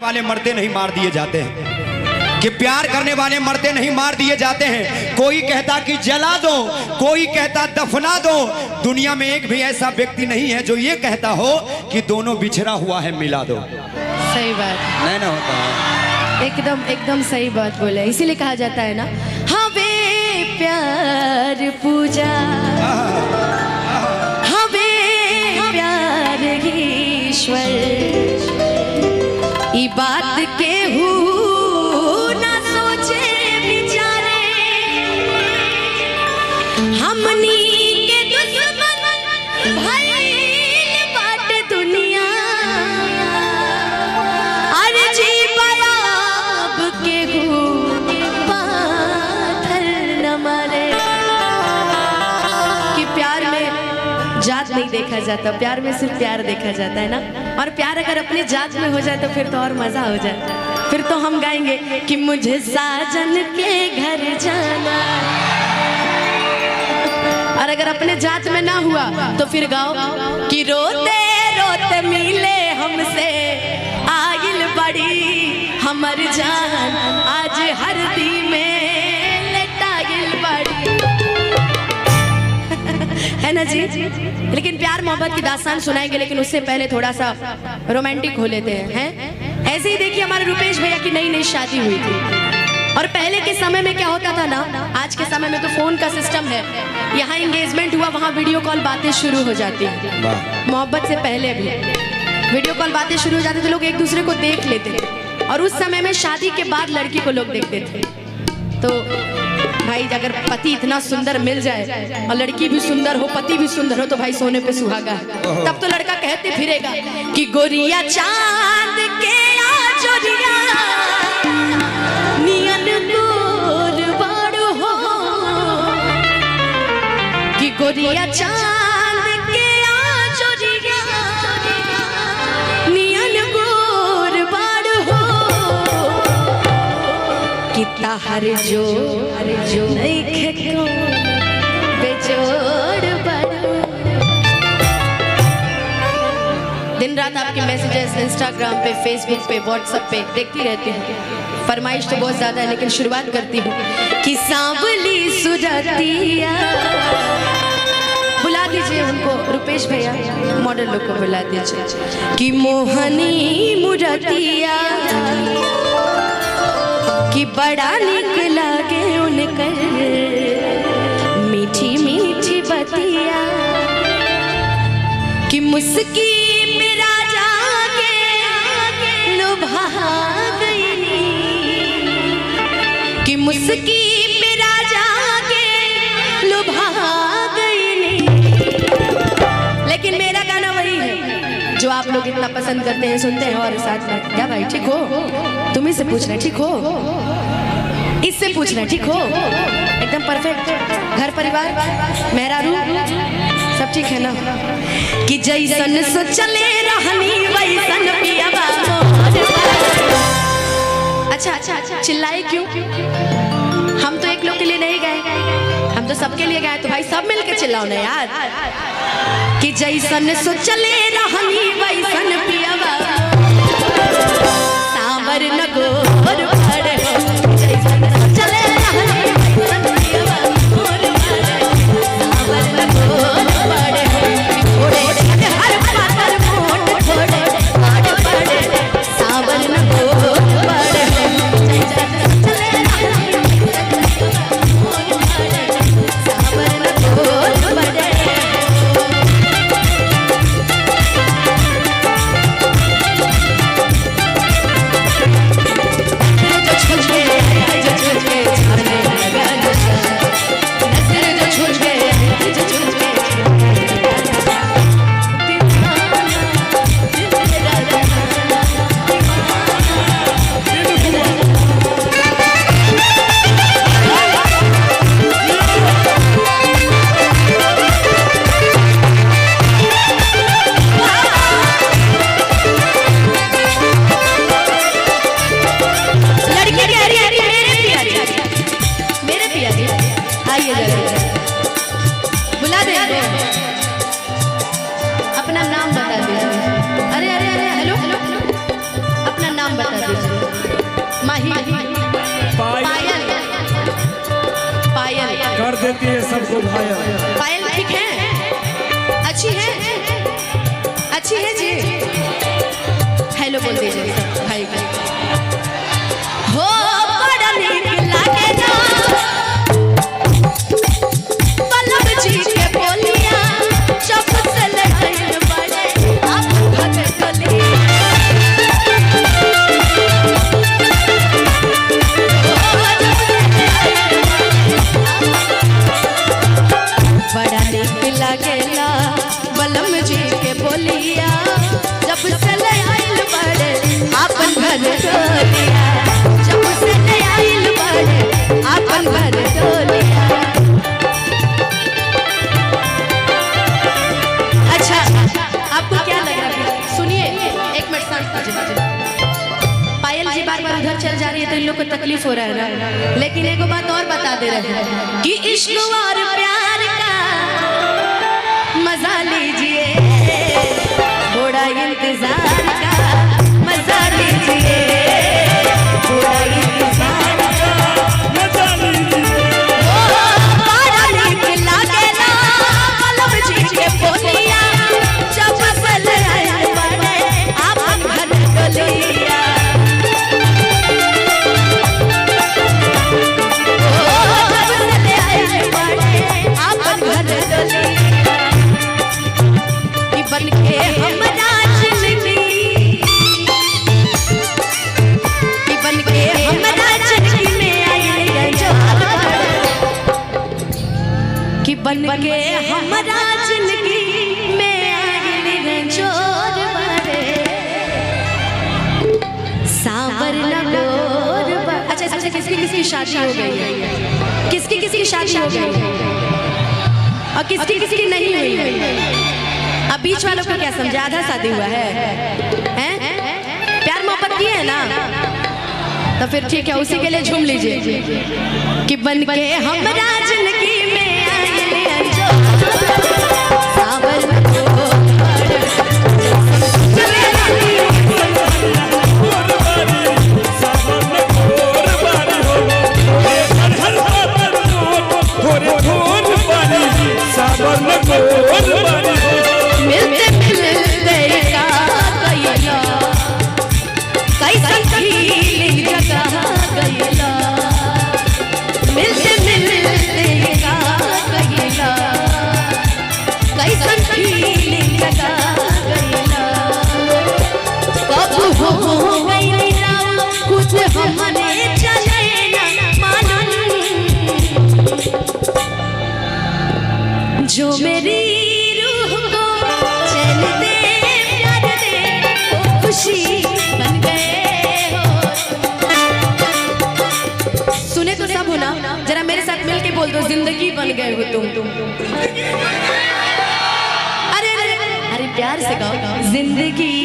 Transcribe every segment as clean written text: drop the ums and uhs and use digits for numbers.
वाले मरते नहीं मार दिए जाते हैं, कि प्यार करने वाले मरते नहीं मार दिए जाते हैं। कोई कहता कि जला दो, कोई कहता दफना दो। दुनिया में एक भी ऐसा व्यक्ति नहीं है जो ये कहता हो कि दोनों बिछड़ा हुआ है मिला दो। सही बात नहीं ना होता है। एकदम एकदम सही बात बोले। इसीलिए कहा जाता है ना, हवे प्यार पूजा, हवे प्यार ईश्वर, ई बात के ना सोचे बिचारे, हमनी के दुश्मन भइल बाटे दुनिया, अरे जी बाब के पाथर न मारे। कि प्यार में जात नहीं देखा जाता, प्यार में सिर्फ प्यार देखा जाता है ना। और प्यार अगर अपने जात में हो जाए तो फिर तो और मजा हो जाए। फिर तो हम गाएंगे कि मुझे साजन के घर जाना, और अगर अपने जात में ना हुआ तो फिर गाओ कि रोते रोते मिले हमसे आगिल बड़ी हमर जान, आज हरदी में लटागिल बड़ी। है ना जी। लेकिन प्यार मोहब्बत की दास्तान सुनाएंगे, लेकिन उससे पहले थोड़ा सा रोमांटिक हो लेते हैं। ऐसे ही देखिए हमारे रुपेश भैया की नई नई शादी हुई थी, और पहले के समय में क्या होता था ना, आज के समय में तो फोन का सिस्टम है, यहाँ एंगेजमेंट हुआ वहाँ वीडियो कॉल बातें शुरू हो जाती है। मोहब्बत से पहले भी वीडियो कॉल बातें शुरू हो जाती थे, लोग एक दूसरे को देख लेते थे। और उस समय में शादी के बाद लड़की को लोग देखते थे। तो भाई अगर पति इतना सुंदर मिल जाए और लड़की भी सुंदर हो, पति भी सुंदर हो, तो भाई सोने पे सुहागा है। तब तो लड़का कहते फिरेगा कि गोरिया चांद के आजोरिया नियन गोर बाड़ू हो, कि गोरिया चांद के आजोरिया नियन गोर बाड़ू हो, कि ताहर जो नहीं खेको बेजोड़ बड़ो। दिन रात आपके मैसेजेस इंस्टाग्राम पे, फेसबुक पे, व्हाट्सएप पे देखती रहती हूँ। फरमाइश तो बहुत ज्यादा है, लेकिन शुरुआत करती हूँ कि सांवली सुरतिया। बुला दीजिए उनको, रुपेश भैया मॉडल लोग को बुला दीजिए कि मोहनी मुरतिया, कि बड़ा निक लागे उनकर मीठी मीठी बतिया, कि मुस्की मेरा जाके लुभा गई, कि मुस्की मेरा जाके लुभा गई। लेकिन मेरा गाना वही है जो आप लोग इतना पसंद करते हैं, सुनते हैं। और साथ में क्या भाई ठीक हो? तुम्हें से पूछना ठीक हो, इससे पूछना ठीक हो, एकदम परफेक्ट। घर परिवार मेहरारू सब ठीक है ना? कि जैसन सो चले रहनी वैसन पियावा। अच्छा चिल्लाए क्यों? हम तो एक लोग के लिए नहीं गए, हम तो सबके लिए गए। तो भाई सब मिलके चिल्लाओ ना यार। कि जैसन सो चले रहनी वैसन पियावा, सांवर न गोर भर हो, जैसन सो चले रहनी वैसन पियावा, गोर भर हो, सांवर न गोर भर हो, थोड़े हर पातर मोट थोड़े आड़ पड़े, सांवर न गोर भर हो, जैसन सो चले रहनी वैसन पियावा, गोर भर हो, सांवर न गोर भर हो। बता दीजिए। माही, पायल, पायल कर देती है सबको घायल। पायल ठीक है, अच्छी है, अच्छी है जी। हेलो बोल दीजिए भाई हो बड़ा नीक लागे ना पल्लव जी के बोलिया जब से लहर बड़े आप भगे गली बड़ा नीक लागेला पल्लव जी के बोलिया जब से लहर बड़े आपन घर डोलिया जब से आइल बड़े आपन घर डोलिया। अच्छा आपको क्या लग रहा है? सुनिए एक मिनट शांत कीजिए। पायल जी बार बार उधर चल जा रही है तो इन लोग को तकलीफ हो रहा है ना, लेकिन एक बात और बता दे रहे हैं कि इश्क और प्यार का मजा लीजिए, थोड़ा इंतजार का मजा लीजिए, थोड़ा इंतजार का मजा लीजिए। बड़ा नीक लागेला पल्लव जी के बोलिया जब से लहर बड़े आपन घर डोलिया जब से लहर बड़े आपन घर डोलिया कि बन के हमरा जिंदगी कि बन के हमरा जिंदगी में आई जोर कि बन के हमरा जिंदगी में आई जोर बड़े सांवर नगोर। अच्छा अच्छा किसकी किसकी शादी हो गई है? किसकी किसकी शादी हो गई और किसकी किसकी नहीं हुई है? अब बीच वालों को क्या समझा? आधा शादी हुआ है हैं? प्यार मोहब्बत की है ना, तो फिर ठीक है उसी के लिए झूम लीजिए कि बन के हमरा जिंदगी में आए जो सावर मिलते मिलते का गैला कैसन फीलिंग जगा गैला मिलते मिलते का गैला कैसन फीलिंग जगा गैला कब हो गई राम कुछ हमने चले ना मानन जो मेरी बन गए हो। सुने तो सब हो ना, जरा मेरे साथ मिलके बोल दो जिंदगी बन गए हो तुम। अरे अरे अरे प्यार से गाओ जिंदगी,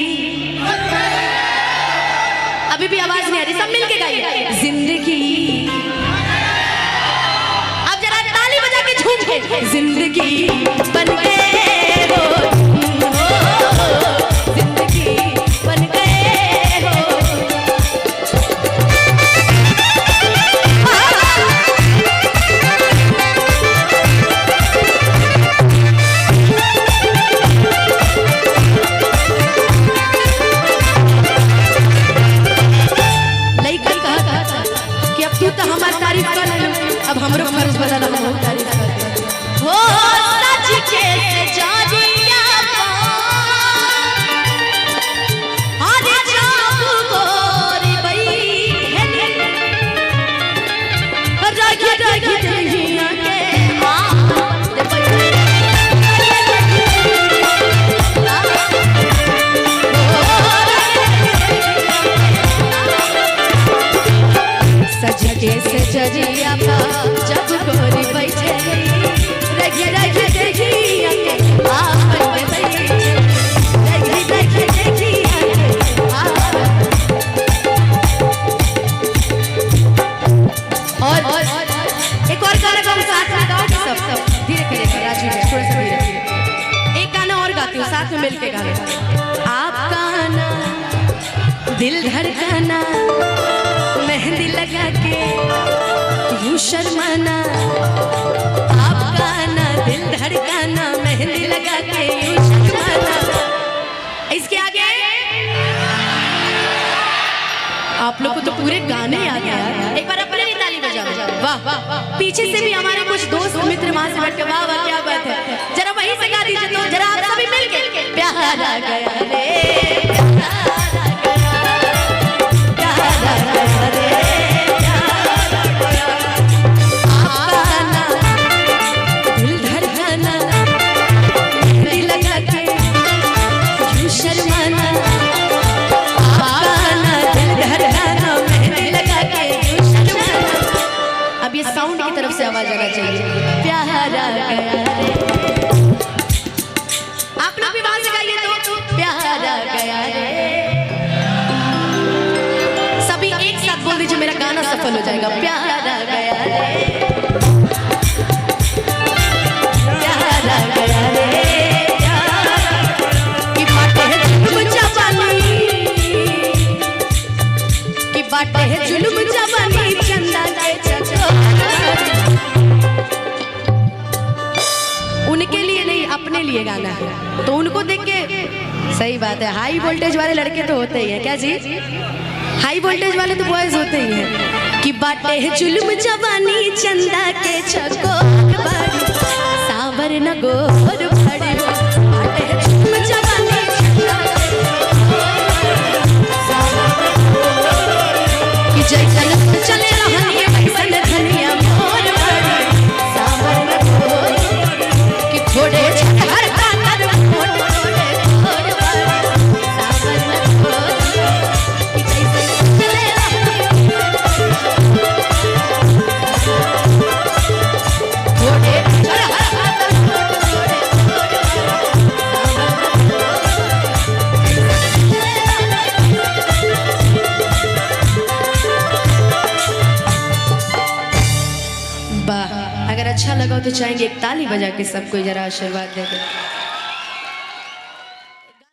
अभी भी आवाज नहीं आ रही, सब मिलके गाइए जिंदगी। अब जरा ताली बजा के झूम के जिंदगी बन गए हो जिंदगी बन गए हो। लइकन कहा कि अब तू तो हमारी तारीफ कर, अब हमरो फर्ज बना हम तारीफ कर हो सच के जानिया सजरिया जब गोरी बैठे रखी रखी देखी और एक और गाना हम साथ में गाओ सब धीरे धीरे राजू थोड़ा सा धीरे। एक गाना और गाती हूँ साथ में मिलके गाना। आपका ना दिल धड़काना मेहंदी लगा के यूं शर्माना, आपका आना दिल धड़काना मेहंदी लगा के यूं शर्माना। इसके आगे आप लोग को तो पूरे गाने याद है, एक बार अपने लिए ताली बजाओ। वाह वाह, पीछे से भी हमारे कुछ दोस्त मित्र वहां से बैठ के वाह वाह क्या बात है, जरा वही से गा दीजिए तो जरा आप सभी मिलके। प्यार आ गया रे, प्यार आ गया रे, आपका आना दिल धड़काना मेहंदी लगा के यूं शर्माना, अब ये साउंड की तरफ से आवाज आना चाहिए। प्यार आ गया रे, आप लोग भी वहां से गाइए तो प्यार आ गया रे। सभी एक साथ बोल दीजिए, मेरा गाना सफल हो जाएगा। प्यार आ गया रे, प्यार आ गया रे, कि बाटे है जुल्म जवानी, कि बाटे है जुल्म जवानी चंदा के चचो। उनके लिए नहीं, अपने लिए गाना है तो उनको देख के, सही बात है, हाई वोल्टेज वाले लड़के तो होते ही हैं। क्या जी, हाई वोल्टेज वाले तो बॉयज होते ही हैं। कि बाटे है जुल्म जवानी चंदा के छको बाड़ी, सावर न गोर भड़ी, बाटे है जुल्म जवानी चंदा कि जैसन चले रहनी वैसन धनिया मोर भड़ी, सावर न गोर कि थोड़े हर कातर मोर थोड़े थोड़ भड़ी, सावर न गोर कि जैसन चले रहनी थोड़े हर कातर मोर थोड़े थोड़ वाह। अगर अच्छा लगा तो चाहेंगे एक ताली बजा के सबको जरा आशीर्वाद दे दे।